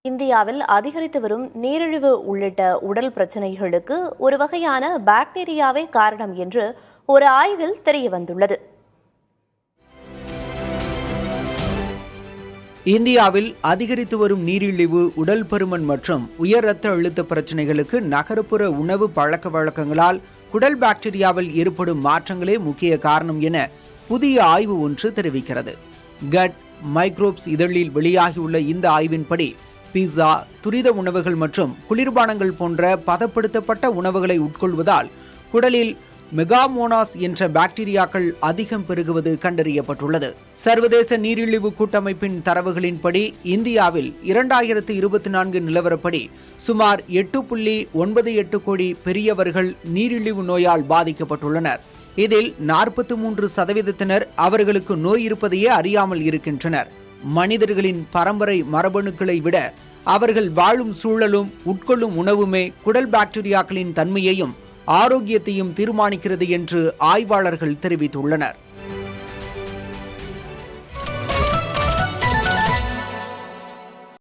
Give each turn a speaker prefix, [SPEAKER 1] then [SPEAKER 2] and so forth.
[SPEAKER 1] இந்தியாவில் அதிகரித்து வரும் நீரிழிவு உள்ளிட்ட உடல் பிரச்சினைகளுக்கு ஒரு வகையான பாக்டீரியாவே காரணம் என்று ஒரு ஆய்வில் தெரியவந்துள்ளது.
[SPEAKER 2] இந்தியாவில் அதிகரித்து வரும் நீரிழிவு, உடல் பருமன் மற்றும் உயர் இரத்த அழுத்த பிரச்சினைகளுக்கு நகர்ப்புற உணவு பழக்க வழக்கங்களால் குடல் பாக்டீரியாவில் ஏற்படும் மாற்றங்களே முக்கிய காரணம் என புதிய ஆய்வு ஒன்று தெரிவிக்கிறது. கட் மைக்ரோப்ஸ் இதழில் வெளியாகியுள்ள இந்த ஆய்வின்படி பீஸா, துரித உணவுகள் மற்றும் குளிர்பானங்கள் போன்ற பதப்படுத்தப்பட்ட உணவுகளை உட்கொள்வதால் குடலில் மெகாமோனாஸ் என்ற பாக்டீரியாக்கள் அதிகம் பெருகுவது கண்டறியப்பட்டுள்ளது. சர்வதேச நீரிழிவு கூட்டமைப்பின் தரவுகளின்படி இந்தியாவில் 2024 நிலவரப்படி சுமார் 8.98 கோடி பெரியவர்கள் நீரிழிவு நோயால் பாதிக்கப்பட்டுள்ளனர். இதில் 43% அவர்களுக்கு நோய் இருப்பதையே அறியாமல் இருக்கின்றனர். மனிதர்களின் பரம்பரை மரபணுக்களை விட அவர்கள் வாழும் சூழலும் உட்கொள்ளும் உணவுமே குடல் பாக்டீரியாக்களின் தன்மையையும் ஆரோக்கியத்தையும் தீர்மானிக்கிறது என்று ஆய்வாளர்கள் தெரிவித்துள்ளனர்.